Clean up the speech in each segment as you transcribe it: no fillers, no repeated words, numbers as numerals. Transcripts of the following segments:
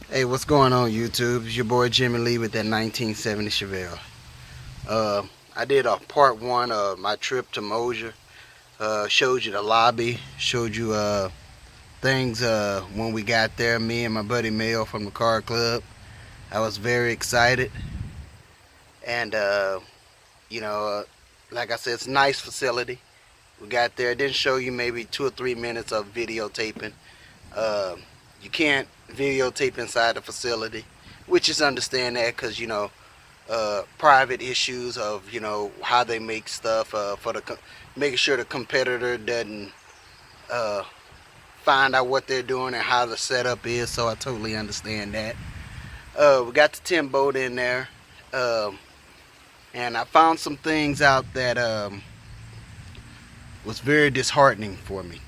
Hey, what's going on, YouTube? It's your boy Jimmy Lee with that 1970 Chevelle. I did a part one of my trip to Moser. Showed you the lobby, showed you things when we got there, me and my buddy Mel from the car club. I was very excited. And, like I said, it's a nice facility. We got there, didn't show you maybe 2 or 3 minutes of videotaping. Uh, you can't videotape inside the facility, which is understand that because, private issues of, how they make stuff for making sure the competitor doesn't uh, find out what they're doing and how the setup is. So I totally understand that. We got the 10 boat in there. And I found some things out that was very disheartening for me.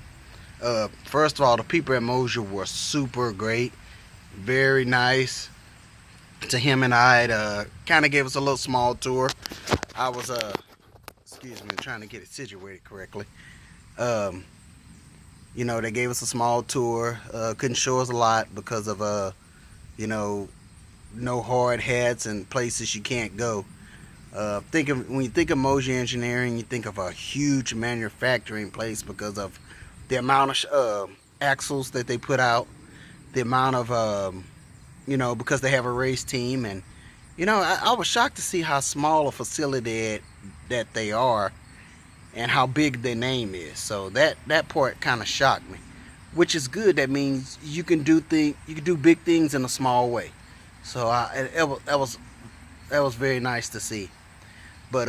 First of all, the people at Moser were super great, very nice to him and I. Kind of gave us a little small tour. I was excuse me, trying to get it situated correctly. They gave us a small tour. Couldn't show us a lot because of no hard hats and places you can't go. When you think of Moser Engineering, you think of a huge manufacturing place because of the amount of axles that they put out, the amount of because they have a race team. And I was shocked to see how small a facility that they are and how big their name is. So that part kind of shocked me, which is good. That means you can do big things in a small way. So that was very nice to see. But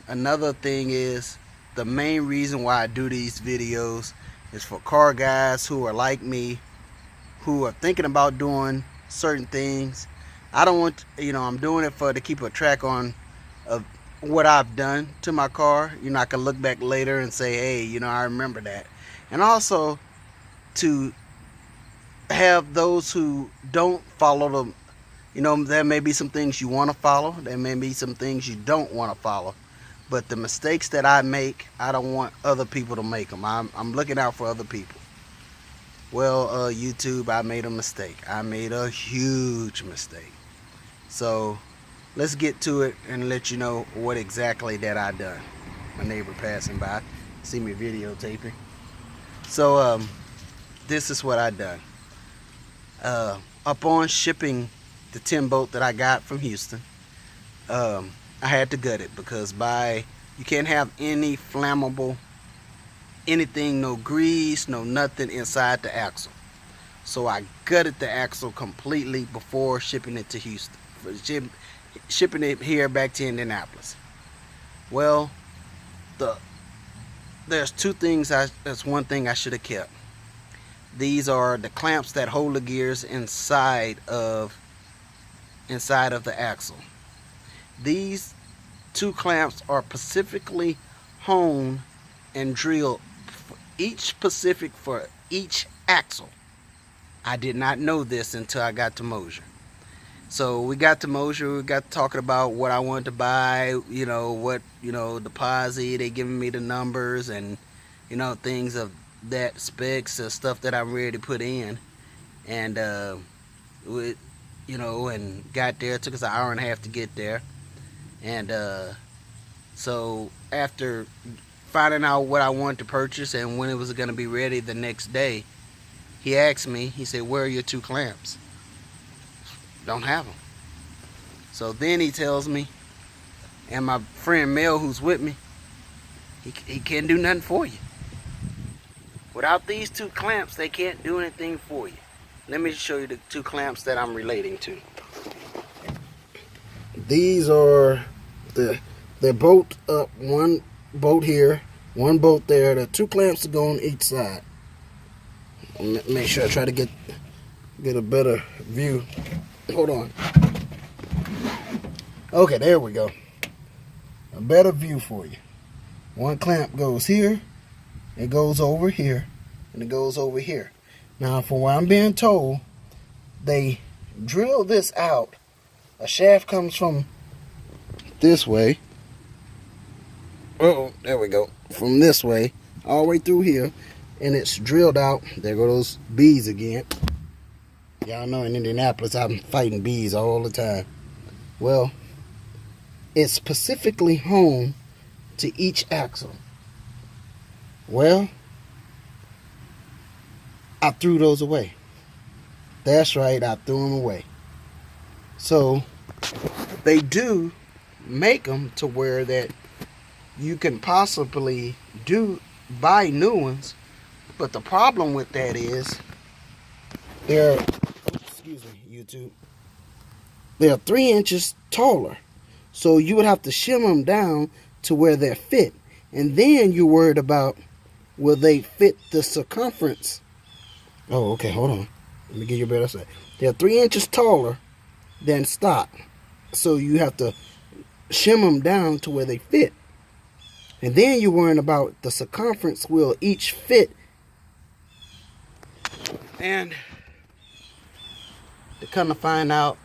another thing is, the main reason why I do these videos is for car guys who are like me, who are thinking about doing certain things. I don't want, I'm doing it to keep a track on of what I've done to my car. I can look back later and say, hey, I remember that. And also to have those who don't follow them. There may be some things you want to follow. There may be some things you don't want to follow. But the mistakes that I make, I don't want other people to make them. I'm looking out for other people. Well, YouTube, I made a mistake. I made a huge mistake. So let's get to it and let you know what exactly that I done. My neighbor passing by, see me videotaping. So this is what I done. Upon shipping the 10 boat that I got from Houston, I had to gut it because you can't have any flammable anything, no grease, no nothing inside the axle. So I gutted the axle completely before shipping it to Houston, shipping it here back to Indianapolis. Well, there's two things. That's one thing I should have kept. These are the clamps that hold the gears inside of the axle. These two clamps are specifically honed and drilled specific for each axle. I did not know this until I got to Moser. So we got to Moser, we got talking about what I wanted to buy, deposit, they giving me the numbers and things of that specs, stuff that I'm ready to put in. And and got there. It took us an hour and a half to get there. And so after finding out what I wanted to purchase and when it was going to be ready the next day, he asked me, he said, where are your two clamps? Don't have them. So then he tells me, and my friend Mel, who's with me, he can't do nothing for you. Without these two clamps, they can't do anything for you. Let me show you the two clamps that I'm relating to. These are they're both up, one bolt here, one bolt there. There are two clamps to go on each side. Make sure I try to get a better view. Hold on. Okay, there we go. A better view for you. One clamp goes here, it goes over here, and it goes over here. Now, from what I'm being told, they drill this out. A shaft comes from this way. Oh, there we go. From this way, all the way through here, and it's drilled out. There go those beads again. Y'all know in Indianapolis I'm fighting bees all the time. Well, it's specifically home to each axle. Well, I threw those away. That's right, I threw them away. So they do make them to where that you can possibly buy new ones, but the problem with that is they're, excuse me, YouTube, they're 3 inches taller. So you would have to shim them down to where they're fit. And then you're worried about, will they fit the circumference? Oh, okay, hold on. Let me give you a better say. They're 3 inches taller than stock. So you have to shim them down to where they fit. And then you're worrying about the circumference will each fit. And to kind of find out,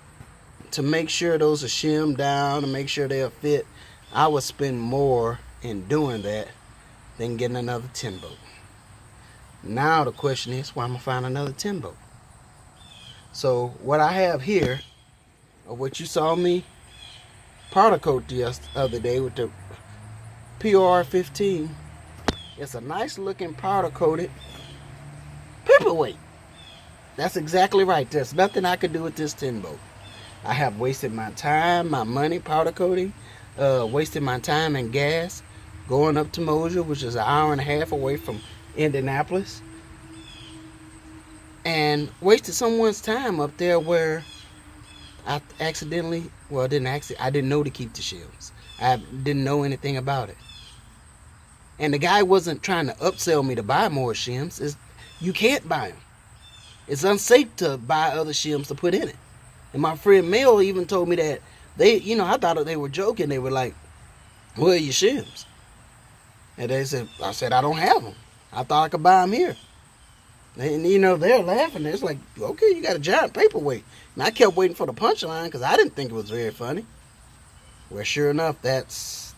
to make sure those are shimmed down, to make sure they'll fit, I would spend more in doing that than getting another 10 bolt. Now the question is, where I'm going to find another 10 bolt? So what I have here, or what you saw me powder coat the other day with the PR15, it's a nice looking powder coated paperweight. That's exactly right. There's nothing I could do with this 10 bolt. I have wasted my time, my money powder coating, wasted my time and gas going up to Moser, which is an hour and a half away from Indianapolis, and wasted someone's time up there where I accidentally, well, I didn't know to keep the shims. I didn't know anything about it. And the guy wasn't trying to upsell me to buy more shims. You can't buy them. It's unsafe to buy other shims to put in it. And my friend Mel even told me that I thought they were joking. They were like, where are your shims? And I said, I don't have them. I thought I could buy them here. And, they're laughing. It's like, okay, you got a giant paperweight. And I kept waiting for the punchline because I didn't think it was very funny. Well, sure enough, that's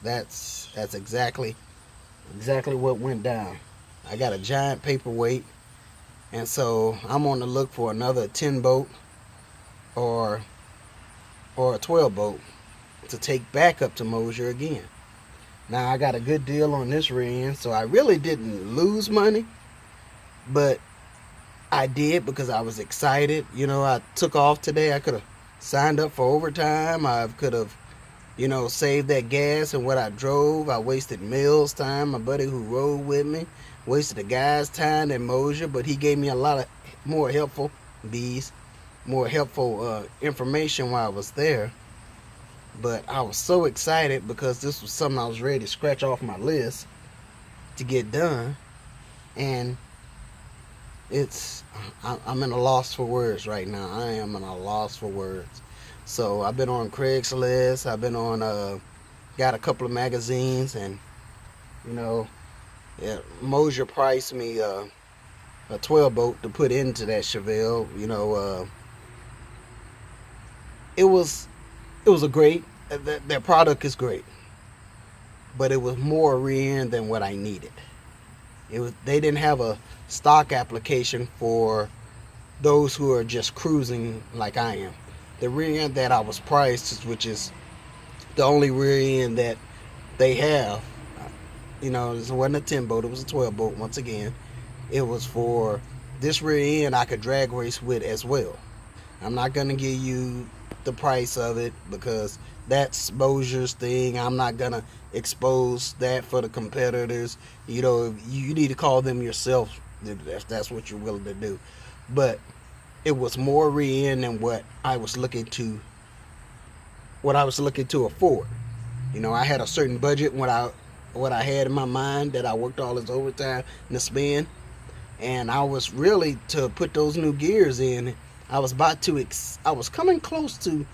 exactly what went down. I got a giant paperweight. And so I'm on the look for another 10 bolt or a 12 bolt to take back up to Moser again. Now I got a good deal on this Rearend, so I really didn't lose money, but I did because I was excited. I took off today. I could have signed up for overtime. I could have, saved that gas and what I drove. I wasted Mills' time, my buddy who rode with me. Wasted the guy's time at Moser, but he gave me a lot of more helpful information while I was there. But I was so excited because this was something I was ready to scratch off my list to get done. And I'm in a loss for words right now. I am in a loss for words. So I've been on Craigslist. I've been on, got a couple of magazines, and, Moser priced me a 12 bolt to put into that Chevy. It was a great, their product is great, but it was more Rearend than what I needed. They didn't have a stock application for those who are just cruising like I am. The Rearend that I was priced, which is the only Rearend that they have, it wasn't a 10 bolt, it was a 12 bolt once again. It was for this Rearend I could drag race with as well. I'm not going to give you the price of it because that's Moser's thing. I'm not going to expose that for the competitors. You need to call them yourself if that's what you're willing to do. But it was more Rearend than what I was looking to afford. I had a certain budget what I had in my mind that I worked all this overtime to spend, and I was really to put those new gears in. I was coming close to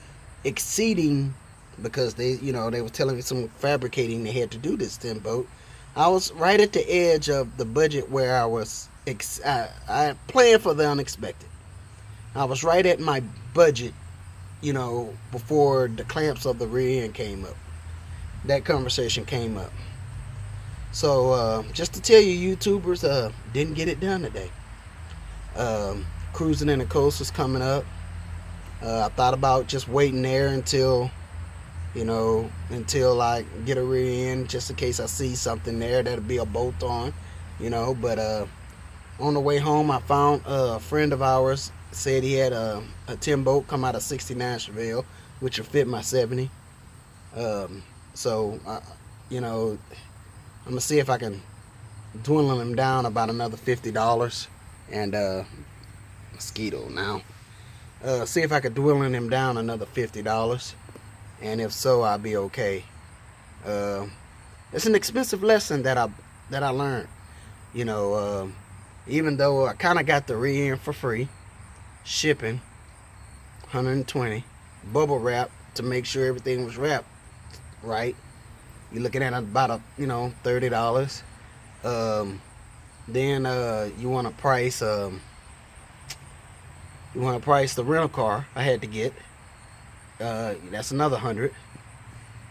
exceeding, because they were telling me some fabricating they had to do this 10 boat. I was right at the edge of the budget where I was I planned for the unexpected. I was right at my budget, before the clamps of the Rearend came up. That conversation came up. So just to tell you, YouTubers, didn't get it done today. Cruising in the Coast is coming up. I thought about just waiting there until, until I get a rear end, just in case I see something there that'll be a bolt on, But on the way home, I found a friend of ours said he had a 10 bolt come out of 69 Chevy, which will fit my 70. So, I'm gonna see if I can dwindle him down about another $50. And mosquito now. See if I could dwindle him down another $50, and if so, I'll be okay. It's an expensive lesson that I learned. Even though I kind of got the rear end for free, shipping, $120, bubble wrap to make sure everything was wrapped right. You're looking at about $30. Then you want to price the rental car I had to get. That's another $100.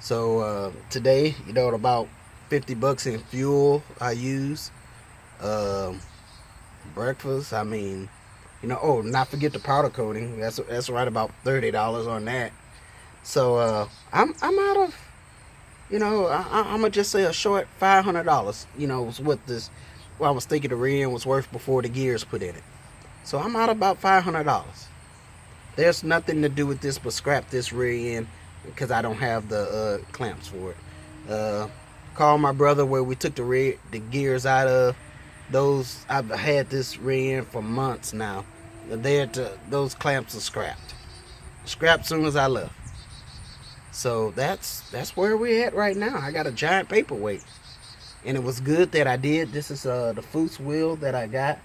So today, about $50 in fuel I use. Breakfast, not forget the powder coating. That's right about $30 on that. So I'm out of, I'm gonna just say a short $500. Was what this. Well, I was thinking the rear end was worth before the gears put in it. So I'm out about $500. There's nothing to do with this but scrap this rear end because I don't have the clamps for it. Call my brother where we took the gears out of. Those, I've had this rear end for months now. Those clamps are scrapped. Scrapped soon as I left. So that's where we're at right now. I got a giant paperweight. And it was good that I did. This is the Fuchs wheel that I got.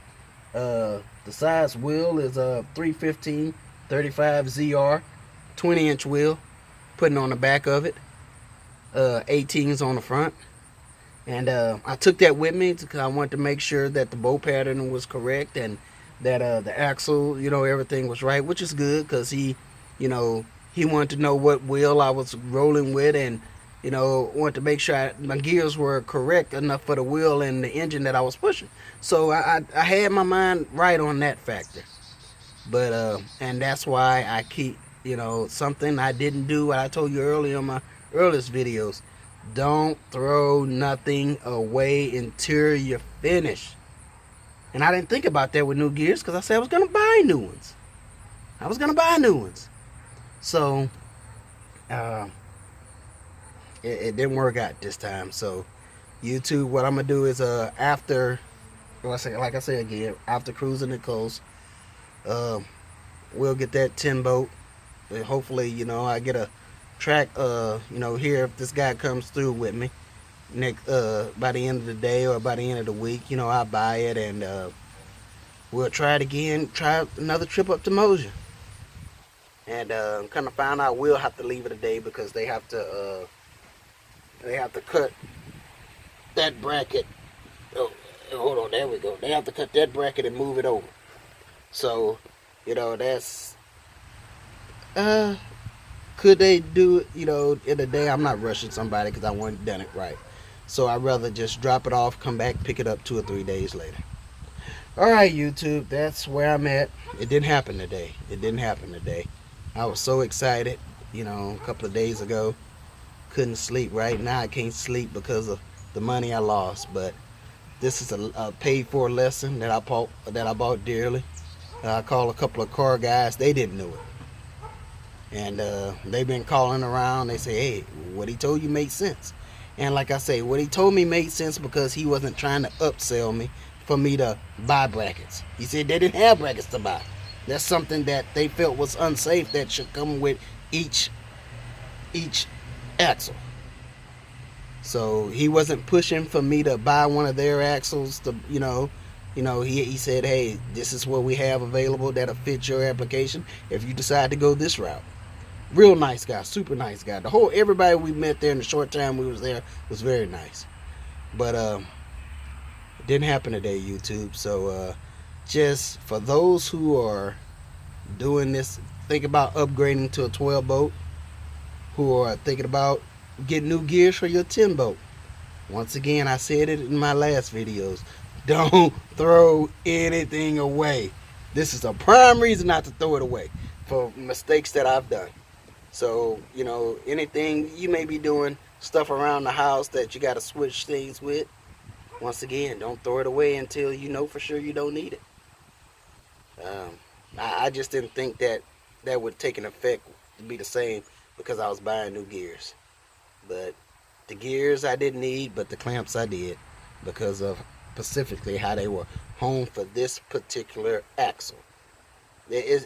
The size wheel is a 315 35 ZR 20-inch wheel, putting on the back of it. 18s on the front. And I took that with me because I wanted to make sure that the bolt pattern was correct and that the axle, everything was right, which is good because he wanted to know what wheel I was rolling with and, wanted to make sure my gears were correct enough for the wheel and the engine that I was pushing. So I had my mind right on that factor. But, and that's why I keep, something I didn't do, what I told you earlier in my earliest videos. Don't throw nothing away until you're finished. And I didn't think about that with new gears because I said I was going to buy new ones. So, it didn't work out this time. So, YouTube, what I'm going to do is after cruising the coast, we'll get that 10 boat. And hopefully, I get a track, here if this guy comes through with me next by the end of the day or by the end of the week, I'll buy it and we'll try it again, try another trip up to Moser. And kind of found out we'll have to leave it a day because they have to cut that bracket. Oh, hold on, there we go. They have to cut that bracket and move it over. So, that's could they do it, in a day? I'm not rushing somebody because I want it done it right. So I'd rather just drop it off, come back, pick it up 2 or 3 days later. Alright, YouTube, that's where I'm at. It didn't happen today. I was so excited, a couple of days ago. Couldn't sleep. Right now I can't sleep because of the money I lost. But this is a paid for lesson that I bought dearly. I called a couple of car guys. They didn't know it. And they've been calling around. They say, hey, what he told you made sense. And like I say, what he told me made sense because he wasn't trying to upsell me for me to buy brackets. He said they didn't have brackets to buy. That's something that they felt was unsafe that should come with each axle. So he wasn't pushing for me to buy one of their axles to, he said, hey, this is what we have available that'll fit your application if you decide to go this route. Real nice guy, super nice guy. Everybody we met there in the short time we was there was very nice. But it didn't happen today, YouTube. So just for those who are doing this, think about upgrading to a 12 boat, who are thinking about getting new gears for your 10 boat. Once again, I said it in my last videos. Don't throw anything away. This is a prime reason not to throw it away for mistakes that I've done. So, you know, anything you may be doing, stuff around the house that you got to switch things with, once again, don't throw it away until you know for sure you don't need it. I just didn't think that that would take an effect to be the same because I was buying new gears. But the gears I didn't need, but the clamps I did because of specifically how they were honed for this particular axle.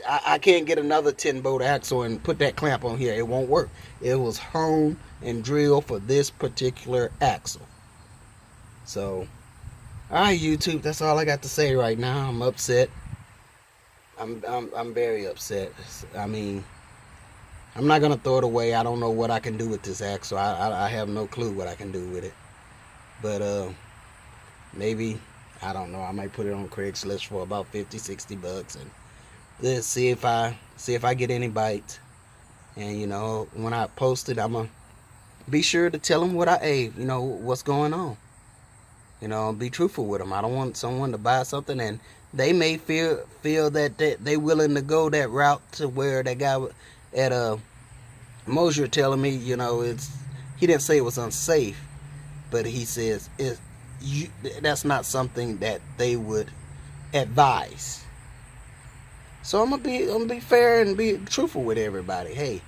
I can't get another 10-bolt axle and put that clamp on here. It won't work. It was honed and drilled for this particular axle. So, alright, YouTube, that's all I got to say right now. I'm upset. I'm very upset. I mean, I'm not gonna throw it away. I don't know what I can do with this axle. I have no clue what I can do with it. But maybe, I don't know, I might put it on Craigslist for about $50-$60 and let's see if I get any bites. And you know, when I post it, I'm gonna be sure to tell them you know, what's going on. You know, be truthful with them. I don't want someone to buy something and they may feel that they willing to go that route to where that guy at Moser telling me, you know, he didn't say it was unsafe, but he says that's not something that they would advise. So I'm gonna be fair and be truthful with everybody. Hey,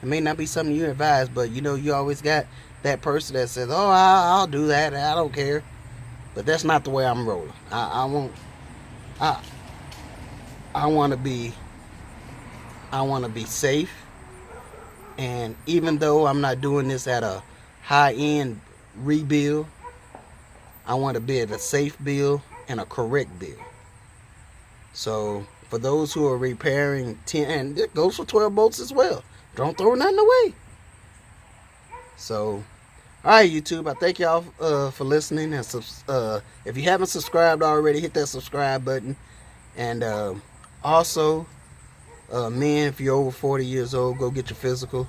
it may not be something you advise, but you know, you always got that person that says, "Oh, I'll do that. I don't care." But that's not the way I'm rolling. I want to be safe. And even though I'm not doing this at a high-end rebuild, I want to be at a safe build and a correct build. So for those who are repairing 10, and it goes for 12 bolts as well. Don't throw nothing away. So, alright, YouTube, I thank y'all for listening. And if you haven't subscribed already, hit that subscribe button. And also, men, if you're over 40 years old, go get your physical.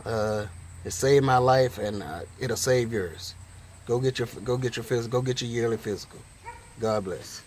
It saved my life, and it'll save yours. Go get your physical. Go get your yearly physical. God bless.